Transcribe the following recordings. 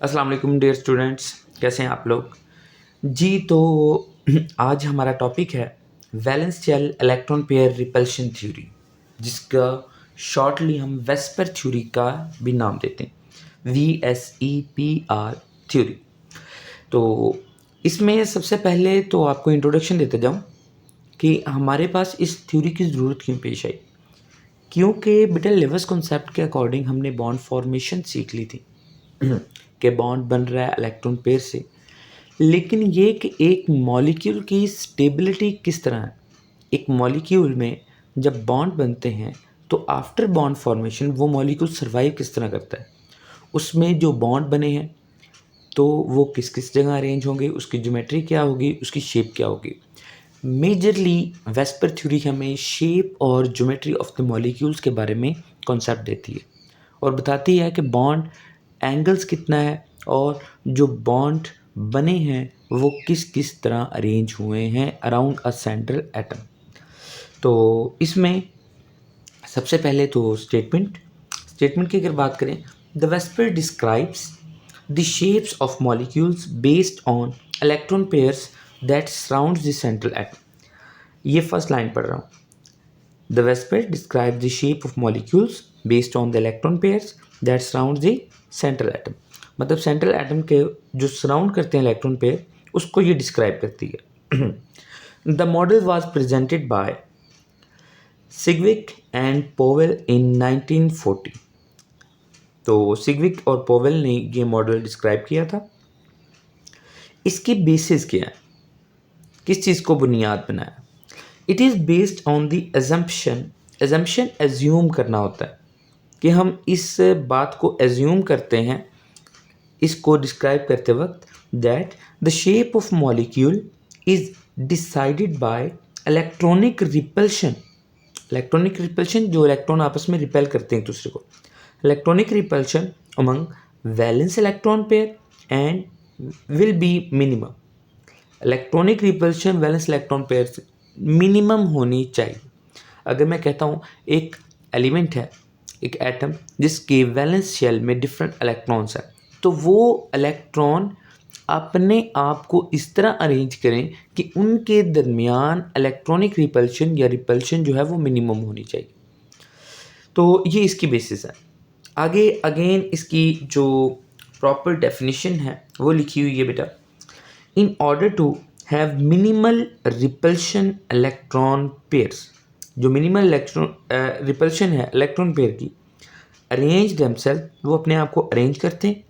अस्सलाम वालेकुम dear students, कैसे हैं आप लोग। जी तो आज हमारा टॉपिक है valence shell electron pair repulsion theory, जिसका शॉर्टली हम वेस्पर थ्योरी का भी नाम देते हैं, VSEPR थ्योरी। तो इसमें सबसे पहले तो आपको इंट्रोडक्शन देते जाऊं कि हमारे पास इस थ्योरी की ज़रूरत क्यों पेश आई। क्योंकि बेटा लेवस कॉन्सेप्ट के अकॉर्डिंग हमने बॉन्ड फॉर्मेशन सीख ली थी कि बॉन्ड बन रहा है इलेक्ट्रॉन पेयर से, लेकिन ये कि एक मॉलिक्यूल की स्टेबिलिटी किस तरह है। एक मॉलिक्यूल में जब बॉन्ड बनते हैं तो आफ्टर बॉन्ड फॉर्मेशन वो मॉलिक्यूल सर्वाइव किस तरह करता है, उसमें जो बॉन्ड बने हैं तो वो किस किस जगह अरेंज होंगे, उसकी ज्योमेट्री क्या होगी, उसकी शेप क्या होगी। मेजरली वेस्पर थ्योरी हमें शेप और ज्योमेट्री ऑफ द मॉलिक्यूल्स के बारे में कॉन्सेप्ट देती है और बताती है कि बॉन्ड एंगल्स कितना है और जो बॉन्ड बने हैं वो किस किस तरह अरेंज हुए हैं अराउंड अ सेंट्रल एटम। तो इसमें सबसे पहले तो स्टेटमेंट की अगर बात करें, the VSEPR describes the shapes of molecules based on electron pairs that surrounds the central atom. ये फर्स्ट लाइन पढ़ रहा हूँ। The Vesper describes the shape of molecules based on the electron pairs that surround the central atom। मतलब central atom के जो surround करते हैं electron pair, उसको ये डिस्क्राइब करती है। The model was presented by Sidgwick and Powell in 1940। तो सिग्विक और पोवेल ने ये मॉडल डिस्क्राइब किया था। इसकी बेसिस क्या है, किस चीज़ को बुनियाद बनाया। It is based on the assumption assume करना होता है कि हम इस बात को एज्यूम करते हैं इसको डिस्क्राइब करते वक्त, that the shape of molecule is decided by electronic repulsion. Electronic repulsion, जो इलेक्ट्रॉन आपस में रिपेल करते हैं एक दूसरे को, electronic repulsion among valence electron pair and will be minimum. Electronic repulsion valence electron pair से मिनिमम होनी चाहिए। अगर मैं कहता हूँ एक एलिमेंट है, एक एटम जिसके वैलेंस शेल में डिफरेंट इलेक्ट्रॉन्स हैं, तो वो इलेक्ट्रॉन अपने आप को इस तरह अरेंज करें कि उनके दरमियान इलेक्ट्रॉनिक रिपल्शन या रिपल्शन जो है वो मिनिमम होनी चाहिए। तो ये इसकी बेसिस है। आगे अगेन इसकी जो प्रॉपर डेफिनेशन है वो लिखी हुई है बेटा। In order to have minimal repulsion electron pairs, जो मिनिमल इलेक्ट्रॉन रिपल्शन है इलेक्ट्रॉन पेयर की, अरेंज देमसेल्फ, वो अपने आप को अरेंज करते हैं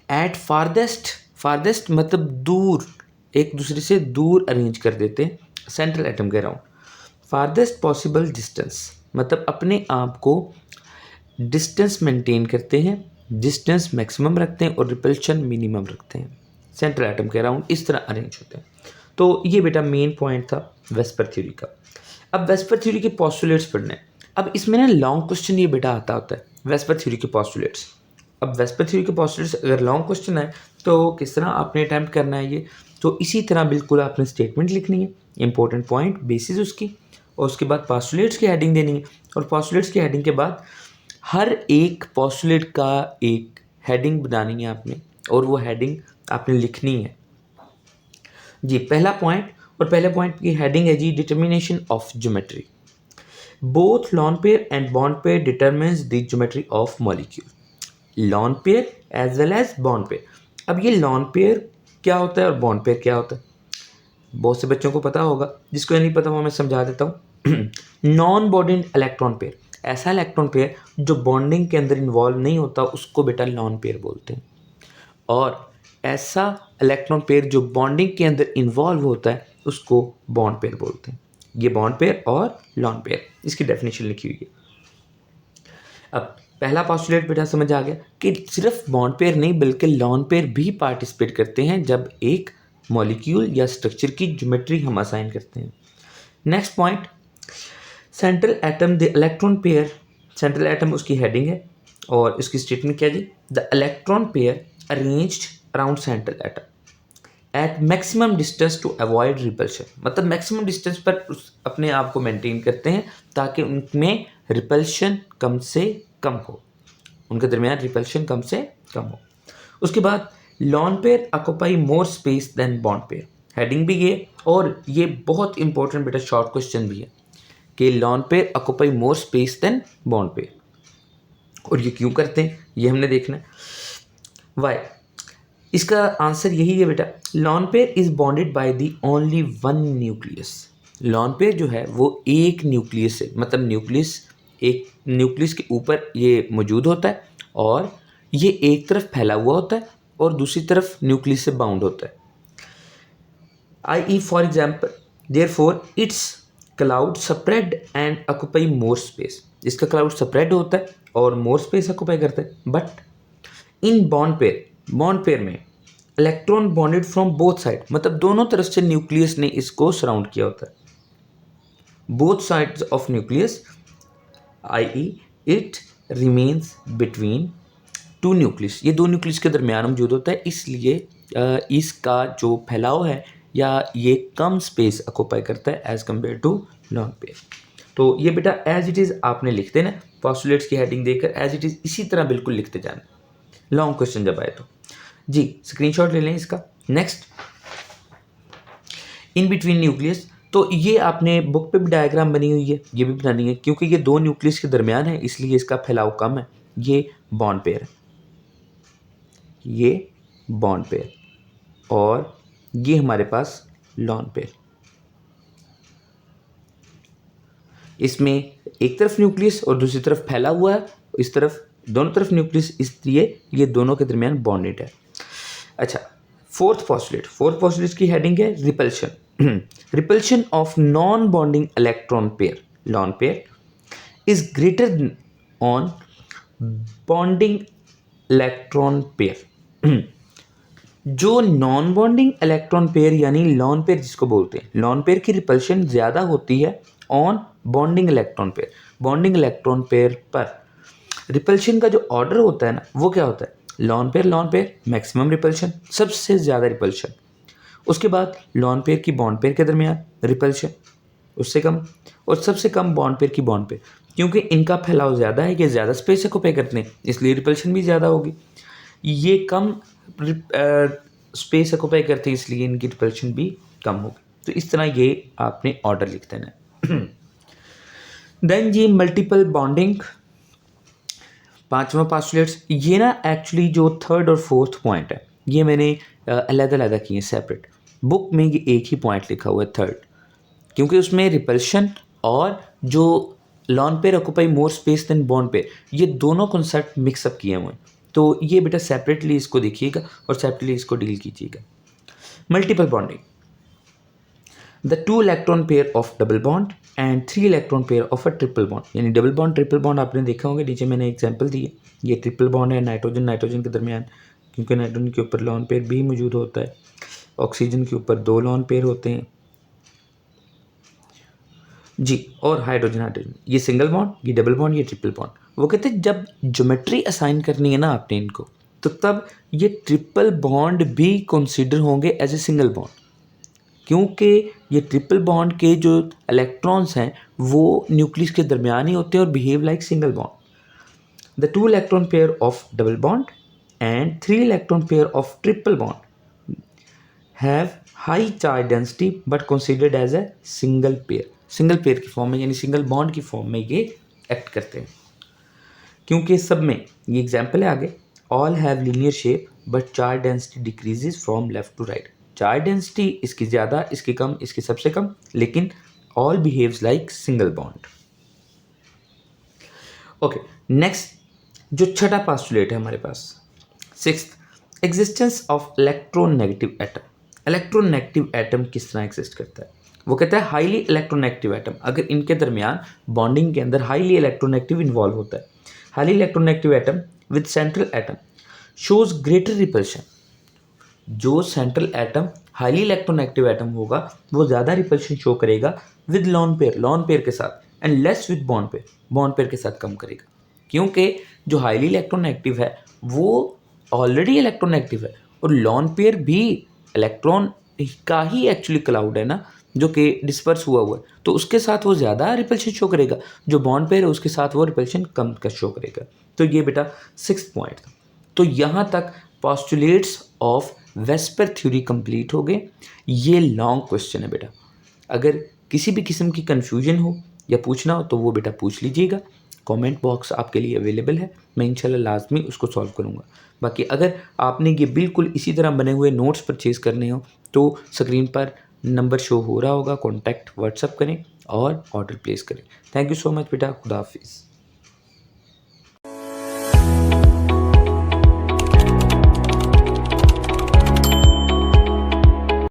एट फारदेस्ट मतलब दूर, एक दूसरे से दूर अरेंज कर देते हैं सेंट्रल एटम के अराउंड। फारदेस्ट पॉसिबल डिस्टेंस मतलब अपने आप को डिस्टेंस मेंटेन करते हैं, डिस्टेंस मैक्सिमम रखते हैं और रिपल्शन मिनिमम रखते हैं सेंट्रल एटम के अराउंड, इस तरह अरेंज होते हैं। तो ये बेटा मेन पॉइंट था वेस्पर थ्योरी का। अब वेस्पर थ्योरी के पोस्टुलेट्स पढ़ने। अब इसमें ना लॉन्ग क्वेश्चन ये बेटा आता होता है वेस्पर थ्योरी के पोस्टुलेट्स। अब वेस्पर थ्योरी के पोस्टुलेट्स अगर लॉन्ग क्वेश्चन है तो किस तरह आपने अटैम्प्ट करना है ये, तो इसी तरह बिल्कुल आपने स्टेटमेंट लिखनी है, इंपॉर्टेंट पॉइंट बेसिस उसकी, और उसके बाद पोस्टुलेट्स की हेडिंग देनी है, और पोस्टुलेट्स की हेडिंग के बाद हर एक पोस्टुलेट का एक हेडिंग बनानी है आपने, और वो हेडिंग आपने लिखनी है जी। पहला पॉइंट, और पहले पॉइंट की हेडिंग है जी determination of geometry. Both lone pair and bond pair determines the geometry of molecule. Lone pair as well as bond pair. अब ये लॉन पेयर क्या होता है और बॉन्ड पेयर क्या होता है, बहुत से बच्चों को पता होगा, जिसको नहीं पता वो मैं समझा देता हूँ। नॉन बॉन्डेड इलेक्ट्रॉन पेयर, ऐसा इलेक्ट्रॉन पेयर जो बॉन्डिंग के अंदर इन्वॉल्व नहीं होता, उसको बेटा लॉन पेयर बोलते हैं। और ऐसा इलेक्ट्रॉन पेयर जो बॉन्डिंग के अंदर इन्वॉल्व होता है उसको बॉन्ड पेयर बोलते हैं। ये बॉन्ड पेयर और लॉन पेयर, इसकी डेफिनेशन लिखी हुई है। अब पहला पोस्टुलेट बेटा समझ आ गया कि सिर्फ बॉन्ड पेयर नहीं बल्कि लॉन पेयर भी पार्टिसिपेट करते हैं जब एक मॉलिक्यूल या स्ट्रक्चर की ज्योमेट्री हम असाइन करते हैं। Next point, central atom the electron pair. Central atom उसकी हेडिंग है और इसकी स्टेटमेंट क्या जी, the electron pair arranged around central atom at maximum distance to avoid repulsion. मतलब मैक्सिमम डिस्टेंस पर अपने आप को मेंटेन करते हैं ताकि उनमें रिपल्शन कम से कम हो, उनके दरमियान रिपल्शन कम से कम हो। उसके बाद lone pair occupy more space than bond pair, heading भी ये, और ये बहुत इंपॉर्टेंट बेटा शॉर्ट क्वेश्चन भी है कि lone pair occupy more space than bond pair, और ये क्यों करते हैं ये हमने देखना है। वाई, इसका आंसर यही है बेटा, lone pair is bonded by the only one nucleus. Lone pair जो है वो एक न्यूक्लियस है, मतलब न्यूक्लियस, एक न्यूक्लियस के ऊपर ये मौजूद होता है और ये एक तरफ फैला हुआ होता है और दूसरी तरफ न्यूक्लियस से बाउंड होता है। i.e. For example, therefore it's cloud spread and occupy more space, इसका क्लाउड स्प्रेड होता है और मोर स्पेस ऑक्यूपाई करता है। बट इन बॉन्ड पेयर में electron bonded from both side, मतलब दोनों तरफ से न्यूक्लियस ने इसको सराउंड किया होता है, both sides of nucleus, i.e. It remains between two nucleus, ये दो न्यूक्लियस के दरमियान मौजूद होता है, इसलिए इसका जो फैलाव है या ये कम स्पेस ऑक्यूपाई करता है as compare to lone pair. तो ये बेटा एज इट इज़ आपने लिख देना, पॉस्टुलेट्स की हेडिंग देकर एज इट इज़ इसी तरह बिल्कुल लिखते जाना, लॉन्ग क्वेश्चन जब आए तो। जी स्क्रीनशॉट ले लें इसका। नेक्स्ट, इन बिटवीन न्यूक्लियस, तो ये आपने बुक पे भी डायग्राम बनी हुई है, ये भी बनानी है, क्योंकि ये दो न्यूक्लियस के दरमियान है इसलिए इसका फैलाव कम है। ये बॉन्ड पेयर है, ये बॉन्ड पेयर, और ये हमारे पास लॉन पेयर। इसमें एक तरफ न्यूक्लियस और दूसरी तरफ फैला हुआ है, इस तरफ दोनों तरफ न्यूक्लियस, इसलिए ये दोनों के दरमियान बॉन्डेड है। अच्छा, फोर्थ पॉस्टुलेट की हेडिंग है repulsion. Repulsion of non bonding electron pair lone pair is greater on bonding electron pair. जो नॉन बॉन्डिंग इलेक्ट्रॉन पेयर यानी लॉन पेयर जिसको बोलते हैं, लॉन पेयर की रिपल्शन ज़्यादा होती है on bonding electron pair. Bonding electron pair पर रिपल्शन का जो ऑर्डर होता है ना, वो क्या होता है, लॉन पेयर मैक्सिमम रिपल्शन, सबसे ज़्यादा रिपल्शन, उसके बाद लॉन पेयर की बॉन्ड पेयर के दरमियान रिपल्शन उससे कम, और सबसे कम बॉन्ड पेयर की बॉन्ड पेयर, क्योंकि इनका फैलाव ज़्यादा है, ये ज़्यादा स्पेस ऑक्यूपाई करते हैं इसलिए रिपल्शन भी ज़्यादा होगी। ये कम स्पेस ऑक्यूपाई करते हैं इसलिए इनकी रिपल्शन भी कम होगी। तो इस तरह ये आपने ऑर्डर लिख देना है। देन ये मल्टीपल बॉन्डिंग, पांचवा पॉस्टुलेट्स, ये ना एक्चुअली जो थर्ड और फोर्थ पॉइंट है ये मैंने अलग-अलग किए हैं सेपरेट, बुक में ये एक ही पॉइंट लिखा हुआ है थर्ड, क्योंकि उसमें रिपल्शन और जो lone pair occupy more space than bond pair, ये दोनों कॉन्सेप्ट मिक्सअप किए हुए हैं। तो ये बेटा सेपरेटली इसको देखिएगा और सेपरेटली इसको डील कीजिएगा। Multiple bonding, the two electron pair of double bond and three electron pair of a triple bond, यानी डबल बॉन्ड ट्रिपल बॉन्ड आपने देखा होगा, नीचे मैंने एग्जांपल दी है। ये ट्रिपल बॉन्ड है नाइट्रोजन के दरमियान, क्योंकि नाइट्रोजन के ऊपर लॉन पेयर भी मौजूद होता है, ऑक्सीजन के ऊपर दो लॉन पेयर होते हैं जी, और हाइड्रोजन, ये सिंगल बॉन्ड, ये डबल बॉन्ड, ये ट्रिपल बॉन्ड। वो कहते हैं जब ज्योमेट्री असाइन करनी है ना आपने इनको, तो तब ये ट्रिपल बॉन्ड भी कंसीडर होंगे एज ए सिंगल बॉन्ड, क्योंकि ये ट्रिपल बॉन्ड के जो इलेक्ट्रॉन्स हैं वो न्यूक्लियस के दरमियान ही होते हैं और behave like single bond. The two electron pair of double bond and three electron pair of triple bond have high charge density but considered as a single pair की फॉर्म में, यानी सिंगल बॉन्ड की form में ये act करते हैं, क्योंकि सब में ये एग्जाम्पल है आगे, all have linear shape but charge density decreases from left to right. Charge density इसकी ज़्यादा, इसकी कम, इसकी सबसे कम, लेकिन all behaves like single bond. Okay, next जो छठा पोस्टुलेट है हमारे पास, sixth, existence of electronegative atom. Electronegative atom किस तरह एग्जिस्ट करता है, वो कहता है हाईली इलेक्ट्रोनेगेटिव एटम, अगर इनके दरमियान बॉन्डिंग के अंदर हाईली इलेक्ट्रोनेगेटिव इन्वॉल्व होता है, highly electronegative atom with central atom shows greater repulsion. जो central atom highly electronegative atom होगा वो ज़्यादा रिपल्शन शो करेगा विद लॉन पेयर के साथ, and less with bond pair के साथ कम करेगा, क्योंकि जो हाईली इलेक्ट्रोनेगेटिव है वो ऑलरेडी इलेक्ट्रोनेगेटिव है, और लॉन पेयर भी इलेक्ट्रॉन का ही एक्चुअली क्लाउड है ना, जो कि डिस्पर्स हुआ है, तो उसके साथ वो ज़्यादा रिपल्शन शो करेगा, जो बॉन्ड पेयर है उसके साथ वो रिपल्शन कम का शो करेगा। तो ये बेटा सिक्स्थ पॉइंट था। तो यहाँ तक postulates of VSEPR theory complete हो गए। ये लॉन्ग क्वेश्चन है बेटा, अगर किसी भी किस्म की कन्फ्यूजन हो या पूछना हो तो वो बेटा पूछ लीजिएगा। कमेंट बॉक्स आपके लिए अवेलेबल है, मैं इंशाल्लाह लाजमी उसको सॉल्व करूँगा। बाकी अगर आपने ये बिल्कुल इसी तरह बने हुए नोट्स परचेज़ करने हो तो स्क्रीन पर नंबर शो हो रहा होगा, कॉन्टैक्ट व्हाट्सअप करें और ऑर्डर प्लेस करें। थैंक यू सो मच बेटा, खुदा हाफिज़।